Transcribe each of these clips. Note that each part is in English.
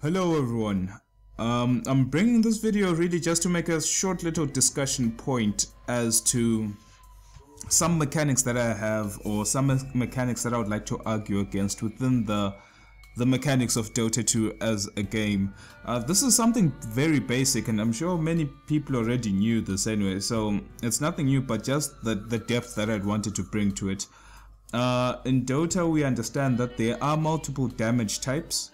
Hello everyone. I'm bringing this video really just to make a short little discussion point as to some mechanics that I have, or some mechanics that I would like to argue against within the mechanics of Dota 2 as a game. This is something very basic, and I'm sure many people already knew this anyway, so it's nothing new, but just the depth that I'd wanted to bring to it. In Dota, we understand that there are multiple damage types,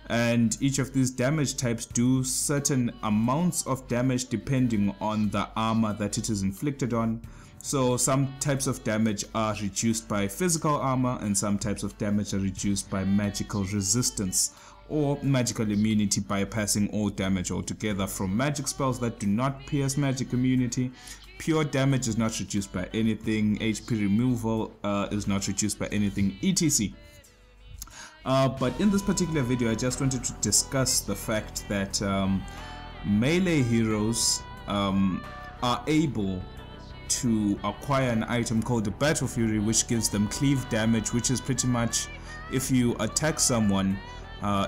and each of these damage types do certain amounts of damage depending on the armor that it is inflicted on. So some types of damage are reduced by physical armor, and some types of damage are reduced by magical resistance or magical immunity, bypassing all damage altogether from magic spells that do not pierce magic immunity. Pure damage is not reduced by anything, HP removal is not reduced by anything, etc. But in this particular video, I just wanted to discuss the fact that melee heroes are able to acquire an item called the Battle Fury, which gives them cleave damage, which is pretty much if you attack someone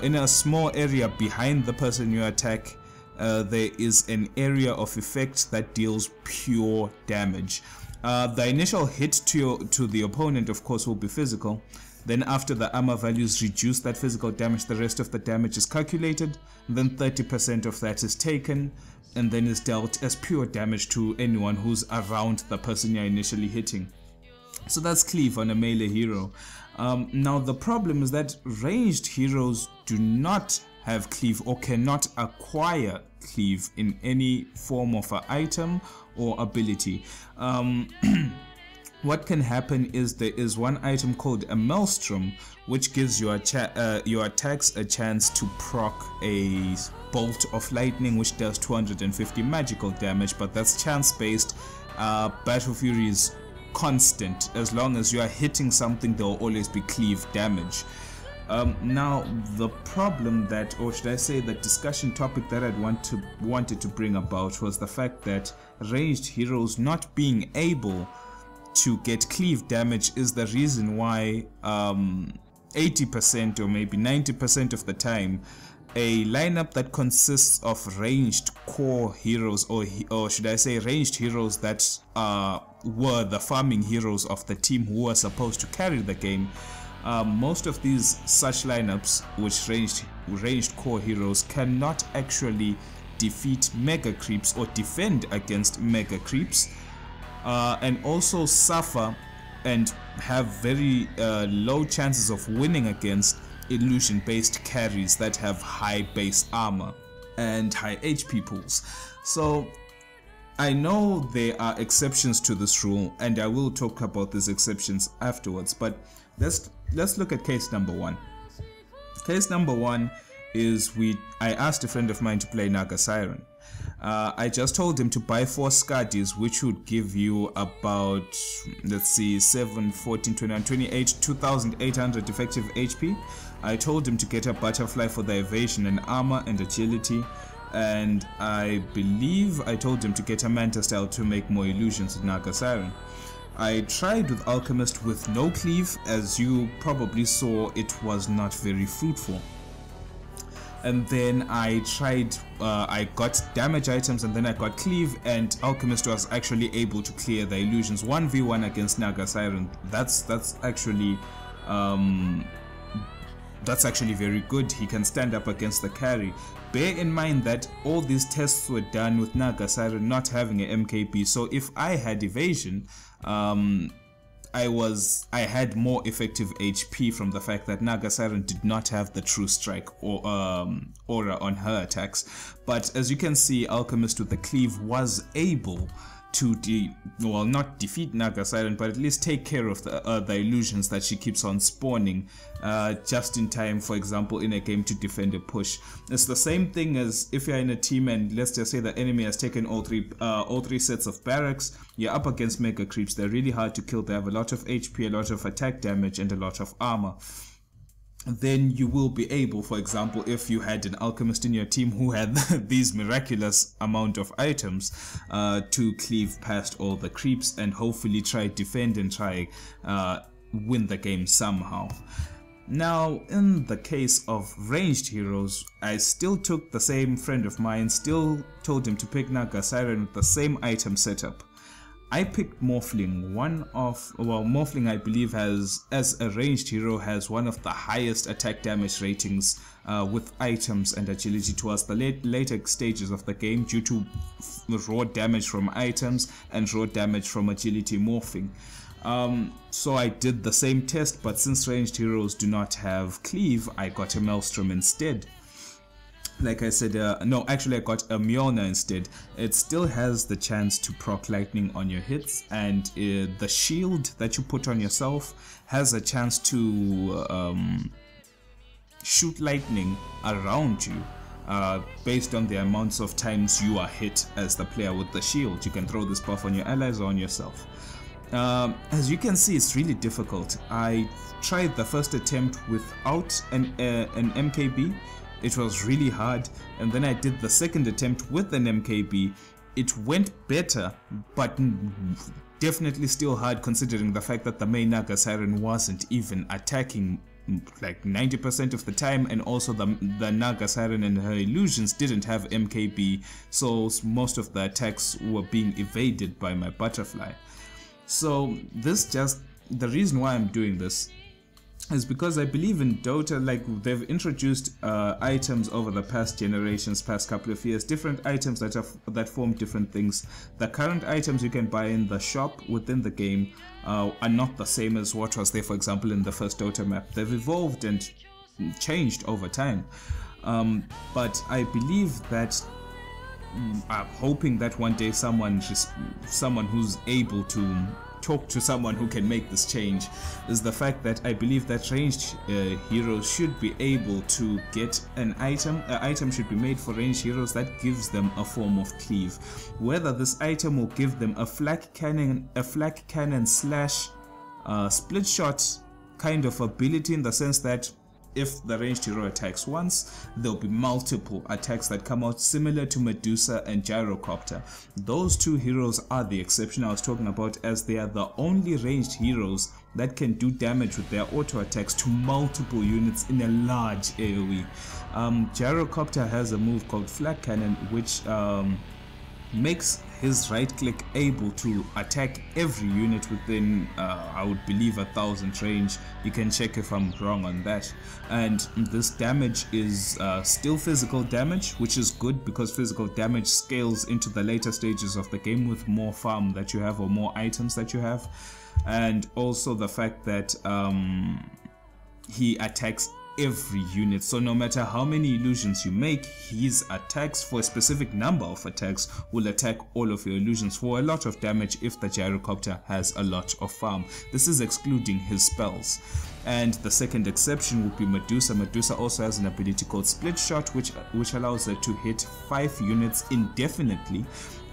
in a small area behind the person you attack, there is an area of effect that deals pure damage. The initial hit to the opponent, of course, will be physical. Then after the armor values reduce that physical damage, the rest of the damage is calculated, then 30% of that is taken and then is dealt as pure damage to anyone who's around the person you're initially hitting. So that's cleave on a melee hero. Now the problem is that ranged heroes do not have cleave or cannot acquire cleave in any form of an item or ability. What can happen is there is one item called a Maelstrom, which gives your attacks a chance to proc a bolt of lightning, which does 250 magical damage, but that's chance based. Battle Fury is constant. As long as you are hitting something, there will always be cleave damage. Now the problem that, or should I say the discussion topic that I'd wanted to bring about, was the fact that ranged heroes not being able to get cleave damage is the reason why 80% or maybe 90% of the time a lineup that consists of ranged core heroes, or should I say ranged heroes that were the farming heroes of the team who were supposed to carry the game, most of these such lineups, which ranged core heroes, cannot actually defeat mega creeps or defend against mega creeps, and also suffer and have very low chances of winning against illusion based carries that have high base armor and high HP pools. So I know there are exceptions to this rule, and I will talk about these exceptions afterwards, but let's look at case number one. Case number one is I asked a friend of mine to play Naga Siren. I just told him to buy 4 Skadis, which would give you about, let's see, 7, 14, 21, 28, 2,800 effective HP. I told him to get a Butterfly for the evasion and armor and agility, and I believe I told him to get a Manta Style to make more illusions with Naga Siren. I tried with Alchemist with no cleave. As you probably saw, it was not very fruitful. And then I tried, I got damage items, and then I got cleave, and Alchemist was actually able to clear the illusions 1v1 against Naga Siren. That's actually very good. He can stand up against the carry. Bear in mind that all these tests were done with Naga Siren not having an MKB, so if I had evasion, I had more effective HP from the fact that Naga Siren did not have the true strike or aura on her attacks. But as you can see, Alchemist with the cleave was able to not defeat Naga Siren, but at least take care of the illusions that she keeps on spawning just in time, for example, in a game to defend a push. It's the same thing as if you're in a team and let's just say the enemy has taken all three sets of barracks. You're up against mega creeps. They're really hard to kill. They have a lot of HP, a lot of attack damage, and a lot of armor. Then you will be able, for example, if you had an alchemist in your team who had these miraculous amount of items, to cleave past all the creeps and hopefully try defend and try win the game somehow. Now, in the case of ranged heroes, I still took the same friend of mine, still told him to pick Naga Siren with the same item setup. I picked Morphling. Morphling I believe has, as a ranged hero, has one of the highest attack damage ratings with items and agility towards the later stages of the game due to raw damage from items and raw damage from agility morphing. So I did the same test, but since ranged heroes do not have cleave, I got a Maelstrom instead. Like I said, no, actually I got a Mjolnir instead. It still has the chance to proc lightning on your hits, and the shield that you put on yourself has a chance to shoot lightning around you. Based on the amounts of times you are hit as the player with the shield. You can throw this buff on your allies or on yourself. As you can see, it's really difficult. I tried the first attempt without an MKB. It was really hard, and then I did the second attempt with an MKB. It went better, but definitely still hard considering the fact that the main Naga Siren wasn't even attacking like 90% of the time, and also the Naga Siren and her illusions didn't have MKB, so most of the attacks were being evaded by my butterfly. So the reason why I'm doing this is because I believe in Dota, like they've introduced items over the past couple of years, different items that form different things. The current items you can buy in the shop within the game are not the same as what was there, for example, in the first Dota map. They've evolved and changed over time, but I believe that I'm hoping that one day someone who's able to talk to someone who can make this change is the fact that I believe that ranged heroes should be able to get an item. An item should be made for ranged heroes that gives them a form of cleave. Whether this item will give them a flak cannon slash split shot kind of ability, in the sense that if the ranged hero attacks once, there'll be multiple attacks that come out, similar to Medusa and Gyrocopter. Those two heroes are the exception I was talking about, as they are the only ranged heroes that can do damage with their auto attacks to multiple units in a large AoE. Gyrocopter has a move called Flak Cannon, which makes his right click able to attack every unit within I would believe 1,000 range. You can check if I'm wrong on that. And this damage is still physical damage, which is good because physical damage scales into the later stages of the game with more farm that you have or more items that you have. And also the fact that he attacks every unit, so no matter how many illusions you make, his attacks for a specific number of attacks will attack all of your illusions for a lot of damage if the Gyrocopter has a lot of farm. This is excluding his spells. And the second exception would be Medusa. Medusa also has an ability called Split Shot, which allows her to hit 5 units indefinitely.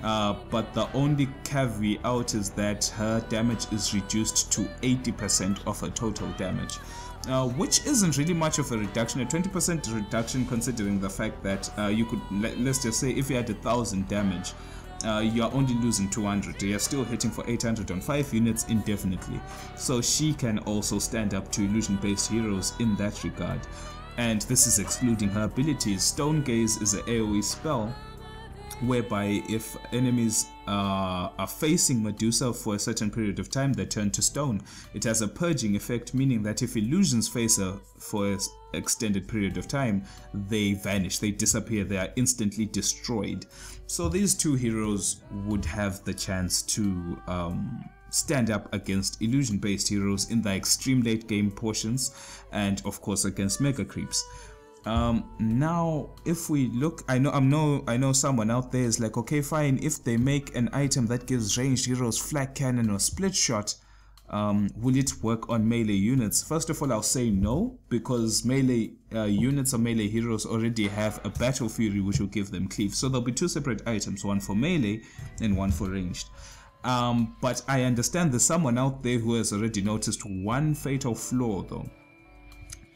But the only caveat is that her damage is reduced to 80% of her total damage. Which isn't really much of a reduction, a 20% reduction, considering the fact that you could, let's just say, if you had 1,000 damage, you are only losing 200. You're still hitting for 800 on 5 units indefinitely. So she can also stand up to illusion-based heroes in that regard. And this is excluding her abilities. Stone Gaze is an AoE spell, whereby if enemies are facing Medusa for a certain period of time, they turn to stone. It has a purging effect, meaning that if illusions face her for an extended period of time, they vanish, they disappear, they are instantly destroyed. So these two heroes would have the chance to stand up against illusion-based heroes in the extreme late game portions, and of course against mega creeps. Now if we look, I know someone out there is like, okay fine, if they make an item that gives ranged heroes Flak Cannon or Split Shot, will it work on melee units? First of all, I'll say no, because melee units or melee heroes already have a Battle Fury which will give them cleave. So there'll be 2 separate items, one for melee and one for ranged. But I understand there's someone out there who has already noticed one fatal flaw though.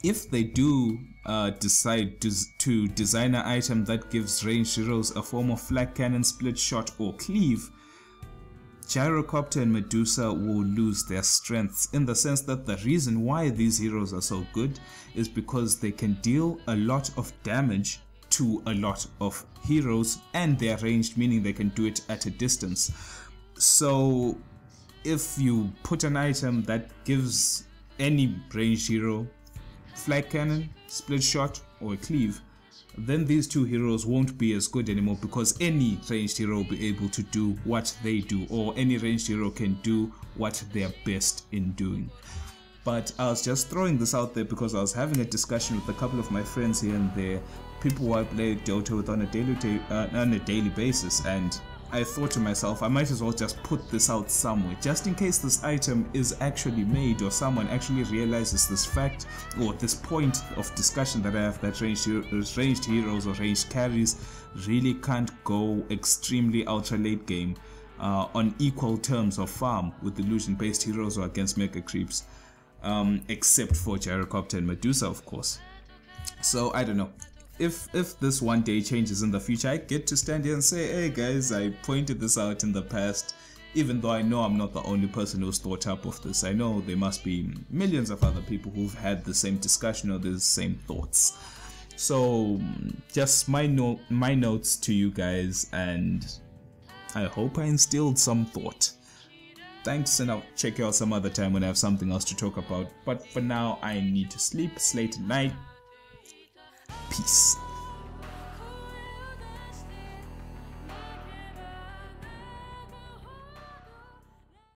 If they do decide to design an item that gives ranged heroes a form of Flak Cannon, Split Shot or Cleave, Gyrocopter and Medusa will lose their strengths, in the sense that the reason why these heroes are so good is because they can deal a lot of damage to a lot of heroes, and they're ranged, meaning they can do it at a distance. So if you put an item that gives any ranged hero flag cannon, split shot, or a cleave, then these two heroes won't be as good anymore, because any ranged hero will be able to do what they do, or any ranged hero can do what they're best in doing. But I was just throwing this out there because I was having a discussion with a couple of my friends here and there, people who I play Dota with on a daily basis, and I thought to myself, I might as well just put this out somewhere, just in case this item is actually made, or someone actually realizes this fact, or this point of discussion that I have, that ranged heroes or ranged carries really can't go extremely ultra late game on equal terms of farm with illusion based heroes or against mega creeps, except for Gyrocopter and Medusa, of course. So I don't know. If this one day changes in the future, I get to stand here and say, hey guys, I pointed this out in the past, even though I know I'm not the only person who's thought up of this. I know there must be millions of other people who've had the same discussion or the same thoughts. So just my notes to you guys, and I hope I instilled some thought. Thanks, and I'll check you out some other time when I have something else to talk about. But for now, I need to sleep. It's late at night. Peace.